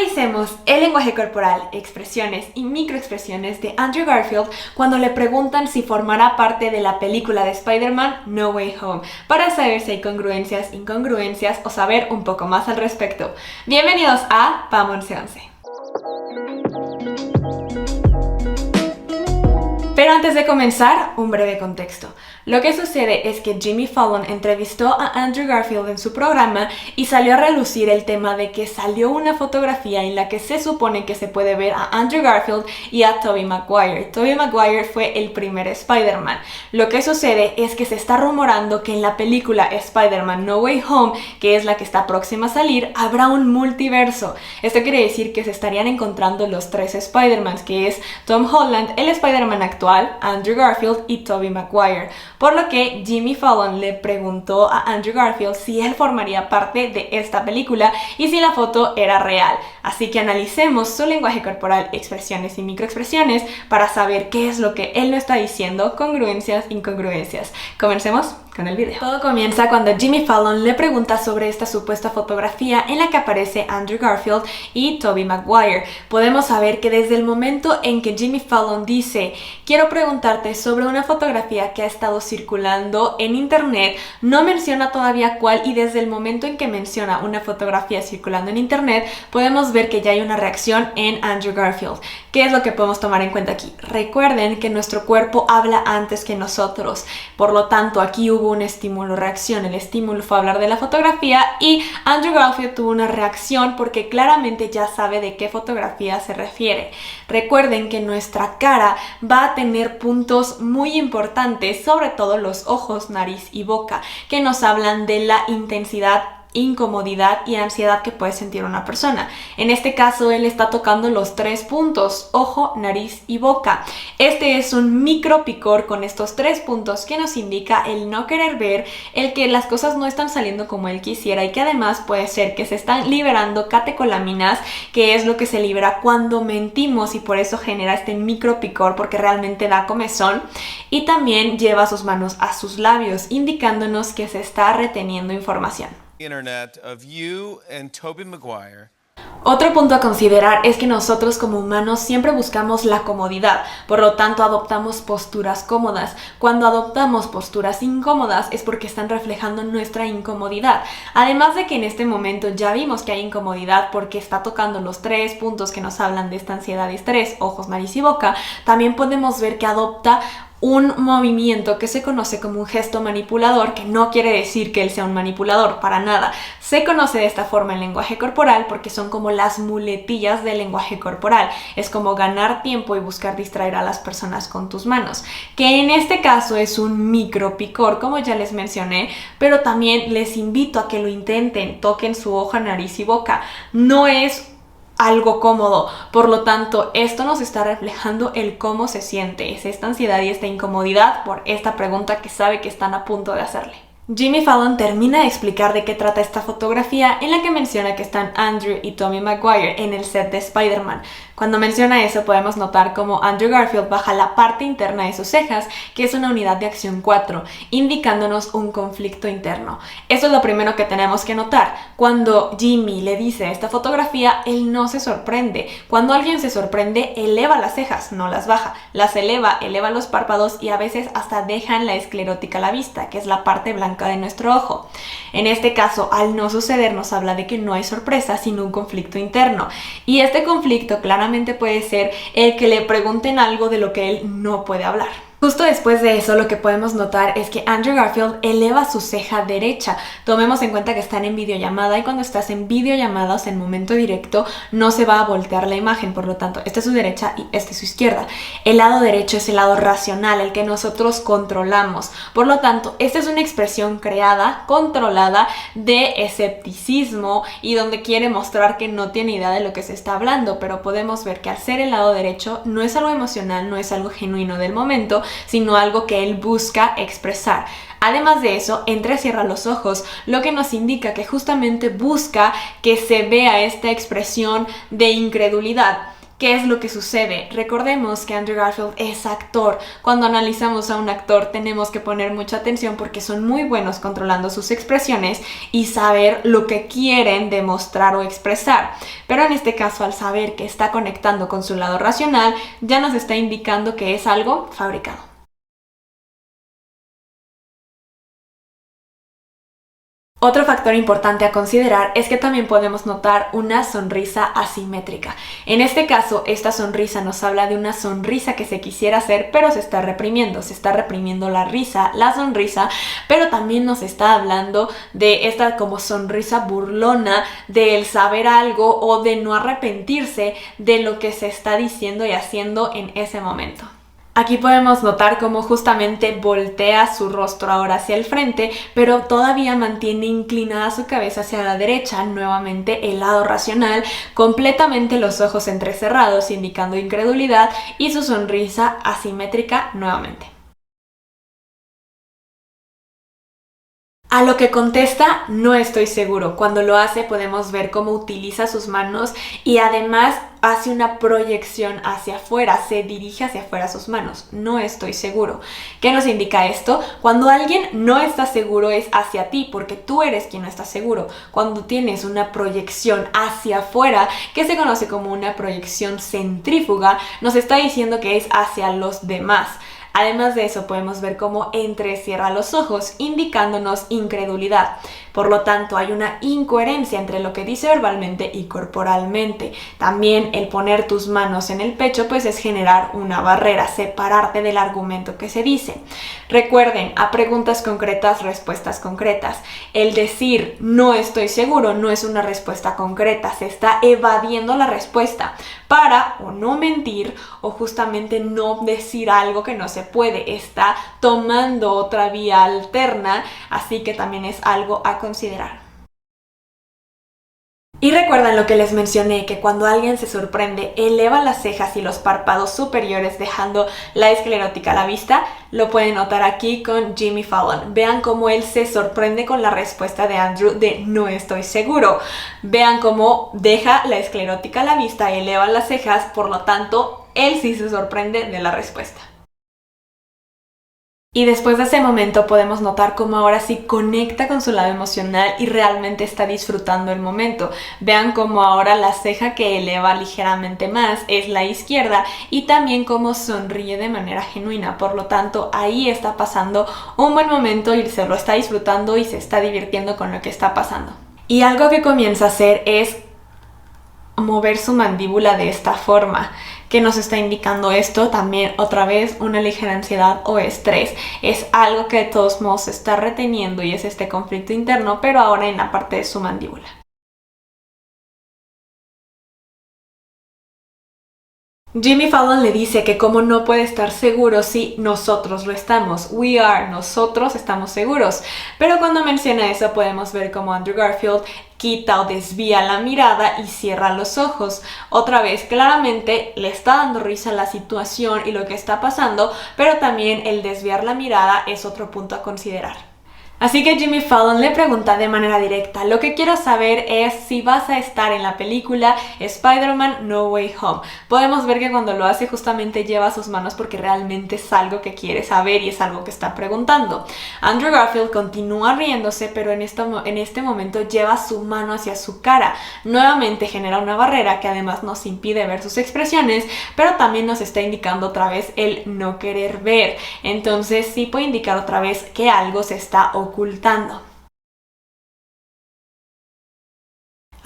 Analicemos el lenguaje corporal, expresiones y microexpresiones de Andrew Garfield cuando le preguntan si formará parte de la película de Spider-Man No Way Home, para saber si hay congruencias, incongruencias o saber un poco más al respecto. Bienvenidos a PAM 1111. Pero antes de comenzar, un breve contexto. Lo que sucede es que Jimmy Fallon entrevistó a Andrew Garfield en su programa y salió a relucir el tema de que salió una fotografía en la que se supone que se puede ver a Andrew Garfield y a Tobey Maguire. Tobey Maguire fue el primer Spider-Man. Lo que sucede es que se está rumorando que en la película Spider-Man No Way Home, que es la que está próxima a salir, habrá un multiverso. Esto quiere decir que se estarían encontrando los tres Spider-Mans, que es Tom Holland, el Spider-Man actual, Andrew Garfield y Tobey Maguire. Por lo que Jimmy Fallon le preguntó a Andrew Garfield si él formaría parte de esta película y si la foto era real. Así que analicemos su lenguaje corporal, expresiones y microexpresiones para saber qué es lo que él nos está diciendo, congruencias, incongruencias. Comencemos con el video. Todo comienza cuando Jimmy Fallon le pregunta sobre esta supuesta fotografía en la que aparece Andrew Garfield y Tobey Maguire. Podemos saber que desde el momento en que Jimmy Fallon dice "quiero preguntarte sobre una fotografía que ha estado circulando en internet", no menciona todavía cuál, y desde el momento en que menciona una fotografía circulando en internet podemos ver que ya hay una reacción en Andrew Garfield. ¿Qué es lo que podemos tomar en cuenta aquí? Recuerden que nuestro cuerpo habla antes que nosotros, por lo tanto aquí hubo un estímulo-reacción. El estímulo fue hablar de la fotografía y Andrew Garfield tuvo una reacción porque claramente ya sabe de qué fotografía se refiere. Recuerden que nuestra cara va a tener puntos muy importantes, sobre todo los ojos, nariz y boca, que nos hablan de la intensidad, incomodidad y ansiedad que puede sentir una persona. En este caso él está tocando los tres puntos: ojo, nariz y boca. Este es un micro picor con estos tres puntos que nos indica el no querer ver, el que las cosas no están saliendo como él quisiera, y que además puede ser que se están liberando catecolaminas, que es lo que se libera cuando mentimos, y por eso genera este micro picor, porque realmente da comezón. Y también lleva sus manos a sus labios, indicándonos que se está reteniendo información. Internet of you and Tobey Maguire. Otro punto a considerar es que nosotros como humanos siempre buscamos la comodidad, por lo tanto adoptamos posturas cómodas. Cuando adoptamos posturas incómodas es porque están reflejando nuestra incomodidad. Además de que en este momento ya vimos que hay incomodidad porque está tocando los tres puntos que nos hablan de esta ansiedad y estrés: ojos, nariz y boca, también podemos ver que adopta un movimiento que se conoce como un gesto manipulador, que no quiere decir que él sea un manipulador, para nada. Se conoce de esta forma en lenguaje corporal porque son como las muletillas del lenguaje corporal. Es como ganar tiempo y buscar distraer a las personas con tus manos, que en este caso es un micro picor, como ya les mencioné, pero también les invito a que lo intenten, toquen su ojo, nariz y boca. No es algo cómodo, por lo tanto esto nos está reflejando el cómo se siente, es esta ansiedad y esta incomodidad por esta pregunta que sabe que están a punto de hacerle. Jimmy Fallon termina de explicar de qué trata esta fotografía en la que menciona que están Andrew y Tobey Maguire en el set de Spider-Man. Cuando menciona eso podemos notar cómo Andrew Garfield baja la parte interna de sus cejas, que es una unidad de acción 4, indicándonos un conflicto interno. Eso es lo primero que tenemos que notar. Cuando Jimmy le dice esta fotografía, él no se sorprende. Cuando alguien se sorprende, eleva las cejas, no las baja. Las eleva los párpados y a veces hasta dejan la esclerótica a la vista, que es la parte blanca de nuestro ojo. En este caso, al no suceder, nos habla de que no hay sorpresa, sino un conflicto interno. Y este conflicto claramente puede ser el que le pregunten algo de lo que él no puede hablar. Justo después de eso, lo que podemos notar es que Andrew Garfield eleva su ceja derecha. Tomemos en cuenta que están en videollamada, y cuando estás en videollamada, o sea, en momento directo, no se va a voltear la imagen. Por lo tanto, esta es su derecha y esta es su izquierda. El lado derecho es el lado racional, el que nosotros controlamos. Por lo tanto, esta es una expresión creada, controlada, de escepticismo, y donde quiere mostrar que no tiene idea de lo que se está hablando. Pero podemos ver que al ser el lado derecho no es algo emocional, no es algo genuino del momento, sino algo que él busca expresar. Además de eso, entrecierra los ojos, lo que nos indica que justamente busca que se vea esta expresión de incredulidad. ¿Qué es lo que sucede? Recordemos que Andrew Garfield es actor. Cuando analizamos a un actor tenemos que poner mucha atención porque son muy buenos controlando sus expresiones y saber lo que quieren demostrar o expresar. Pero en este caso, al saber que está conectando con su lado racional, ya nos está indicando que es algo fabricado. Otro factor importante a considerar es que también podemos notar una sonrisa asimétrica. En este caso, esta sonrisa nos habla de una sonrisa que se quisiera hacer, pero se está reprimiendo la risa, la sonrisa, pero también nos está hablando de esta como sonrisa burlona, del saber algo o de no arrepentirse de lo que se está diciendo y haciendo en ese momento. Aquí podemos notar cómo justamente voltea su rostro ahora hacia el frente, pero todavía mantiene inclinada su cabeza hacia la derecha, nuevamente el lado racional, completamente los ojos entrecerrados, indicando incredulidad, y su sonrisa asimétrica nuevamente. A lo que contesta, no estoy seguro. Cuando lo hace podemos ver cómo utiliza sus manos y además hace una proyección hacia afuera, se dirige hacia afuera sus manos. No estoy seguro. ¿Qué nos indica esto? Cuando alguien no está seguro es hacia ti, porque tú eres quien no está seguro. Cuando tienes una proyección hacia afuera, que se conoce como una proyección centrífuga, nos está diciendo que es hacia los demás. Además de eso, podemos ver cómo entrecierra los ojos, indicándonos incredulidad. Por lo tanto, hay una incoherencia entre lo que dice verbalmente y corporalmente. También el poner tus manos en el pecho, pues es generar una barrera, separarte del argumento que se dice. Recuerden, a preguntas concretas, respuestas concretas. El decir no estoy seguro no es una respuesta concreta, se está evadiendo la respuesta para o no mentir o justamente no decir algo que no se puede, está tomando otra vía alterna, así que también es algo a considerar. Y recuerdan lo que les mencioné, que cuando alguien se sorprende, eleva las cejas y los párpados superiores dejando la esclerótica a la vista. Lo pueden notar aquí con Jimmy Fallon. Vean cómo él se sorprende con la respuesta de Andrew de no estoy seguro. Vean cómo deja la esclerótica a la vista y eleva las cejas, por lo tanto, él sí se sorprende de la respuesta. Y después de ese momento podemos notar cómo ahora sí conecta con su lado emocional y realmente está disfrutando el momento. Vean cómo ahora la ceja que eleva ligeramente más es la izquierda y también cómo sonríe de manera genuina. Por lo tanto, ahí está pasando un buen momento y se lo está disfrutando y se está divirtiendo con lo que está pasando. Y algo que comienza a hacer es mover su mandíbula de esta forma. ¿Qué nos está indicando esto? También otra vez una ligera ansiedad o estrés. Es algo que de todos modos se está reteniendo y es este conflicto interno, pero ahora en la parte de su mandíbula. Jimmy Fallon le dice que como no puede estar seguro si nosotros lo estamos. We are, nosotros estamos seguros. Pero cuando menciona eso podemos ver como Andrew Garfield quita o desvía la mirada y cierra los ojos. Otra vez, claramente le está dando risa la situación y lo que está pasando, pero también el desviar la mirada es otro punto a considerar. Así que Jimmy Fallon le pregunta de manera directa, lo que quiero saber es si vas a estar en la película Spider-Man No Way Home. Podemos ver que cuando lo hace justamente lleva sus manos porque realmente es algo que quiere saber y es algo que está preguntando. Andrew Garfield continúa riéndose, pero en este momento lleva su mano hacia su cara. Nuevamente genera una barrera que además nos impide ver sus expresiones, pero también nos está indicando otra vez el no querer ver. Entonces sí puede indicar otra vez que algo se está ocultando.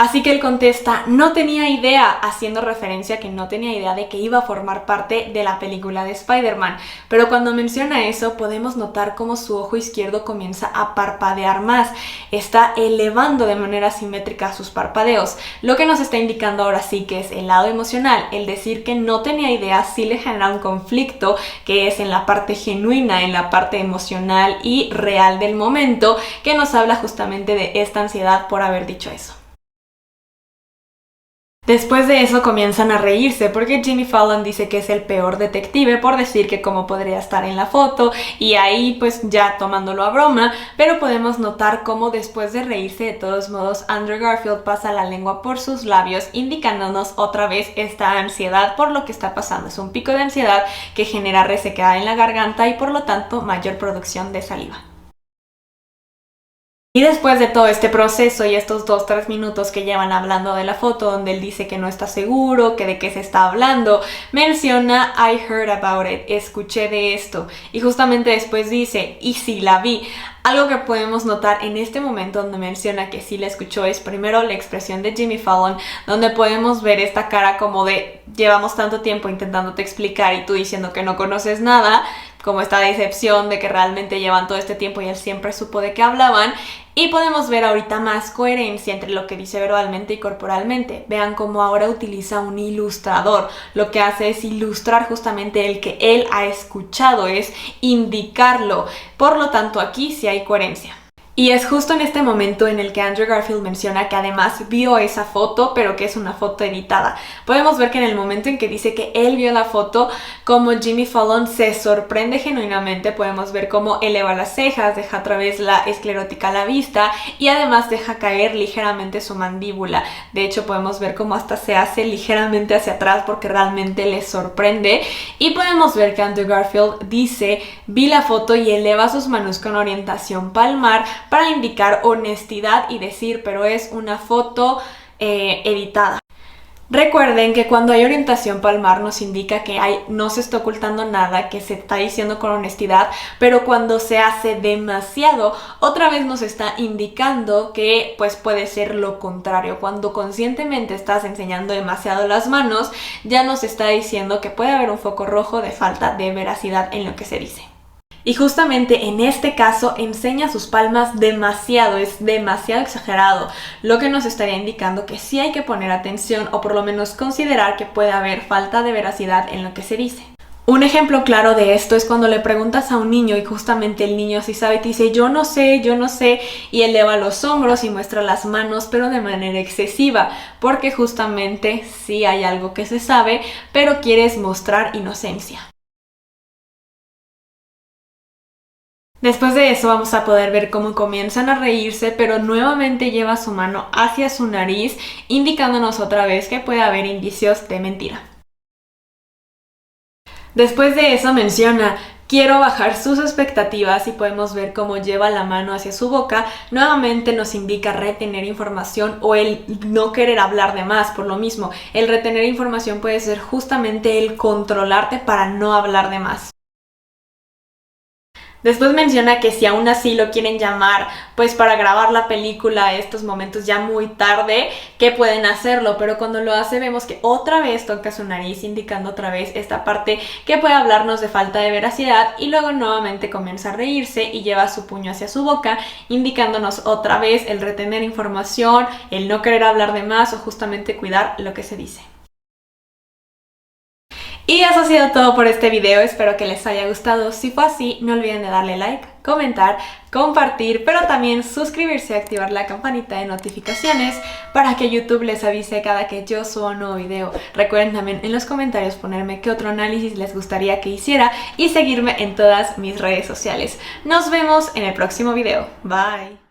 Así que él contesta, no tenía idea, haciendo referencia a que no tenía idea de que iba a formar parte de la película de Spider-Man. Pero cuando menciona eso, podemos notar cómo su ojo izquierdo comienza a parpadear más. Está elevando de manera simétrica sus parpadeos. Lo que nos está indicando ahora sí que es el lado emocional. El decir que no tenía idea sí le genera un conflicto que es en la parte genuina, en la parte emocional y real del momento, que nos habla justamente de esta ansiedad por haber dicho eso. Después de eso comienzan a reírse porque Jimmy Fallon dice que es el peor detective por decir que cómo podría estar en la foto, y ahí pues ya tomándolo a broma, pero podemos notar cómo después de reírse de todos modos Andrew Garfield pasa la lengua por sus labios indicándonos otra vez esta ansiedad por lo que está pasando. Es un pico de ansiedad que genera resequedad en la garganta y por lo tanto mayor producción de saliva. Y después de todo este proceso y estos 2-3 minutos que llevan hablando de la foto, donde él dice que no está seguro, que de qué se está hablando, menciona I heard about it, escuché de esto, y justamente después dice, y sí la vi. Algo que podemos notar en este momento donde menciona que sí la escuchó es primero la expresión de Jimmy Fallon, donde podemos ver esta cara como de llevamos tanto tiempo intentándote explicar y tú diciendo que no conoces nada, como esta decepción de que realmente llevan todo este tiempo y él siempre supo de qué hablaban. Y podemos ver ahorita más coherencia entre lo que dice verbalmente y corporalmente. Vean cómo ahora utiliza un ilustrador. Lo que hace es ilustrar justamente el que él ha escuchado, es indicarlo. Por lo tanto, aquí sí hay coherencia. Y es justo en este momento en el que Andrew Garfield menciona que además vio esa foto, pero que es una foto editada. Podemos ver que en el momento en que dice que él vio la foto, como Jimmy Fallon se sorprende genuinamente, podemos ver cómo eleva las cejas, deja otra vez la esclerótica a la vista y además deja caer ligeramente su mandíbula. De hecho, podemos ver cómo hasta se hace ligeramente hacia atrás porque realmente le sorprende. Y podemos ver que Andrew Garfield dice, vi la foto y eleva sus manos con orientación palmar para indicar honestidad y decir, pero es una foto editada. Recuerden que cuando hay orientación palmar nos indica que no se está ocultando nada, que se está diciendo con honestidad, pero cuando se hace demasiado, otra vez nos está indicando que pues puede ser lo contrario. Cuando conscientemente estás enseñando demasiado las manos, ya nos está diciendo que puede haber un foco rojo de falta de veracidad en lo que se dice. Y justamente en este caso enseña sus palmas demasiado, es demasiado exagerado, lo que nos estaría indicando que sí hay que poner atención o por lo menos considerar que puede haber falta de veracidad en lo que se dice. Un ejemplo claro de esto es cuando le preguntas a un niño y justamente el niño sí sabe, te dice yo no sé, y eleva los hombros y muestra las manos, pero de manera excesiva, porque justamente sí hay algo que se sabe, pero quieres mostrar inocencia. Después de eso vamos a poder ver cómo comienzan a reírse, pero nuevamente lleva su mano hacia su nariz, indicándonos otra vez que puede haber indicios de mentira. Después de eso menciona, quiero bajar sus expectativas, y podemos ver cómo lleva la mano hacia su boca. Nuevamente nos indica retener información o el no querer hablar de más. Por lo mismo, el retener información puede ser justamente el controlarte para no hablar de más. Después menciona que si aún así lo quieren llamar pues para grabar la película a estos momentos ya muy tarde, que pueden hacerlo, pero cuando lo hace vemos que otra vez toca su nariz, indicando otra vez esta parte que puede hablarnos de falta de veracidad, y luego nuevamente comienza a reírse y lleva su puño hacia su boca, indicándonos otra vez el retener información, el no querer hablar de más o justamente cuidar lo que se dice. Y eso ha sido todo por este video, espero que les haya gustado. Si fue así, no olviden de darle like, comentar, compartir, pero también suscribirse y activar la campanita de notificaciones para que YouTube les avise cada que yo suba un nuevo video. Recuerden también en los comentarios ponerme qué otro análisis les gustaría que hiciera y seguirme en todas mis redes sociales. Nos vemos en el próximo video. Bye.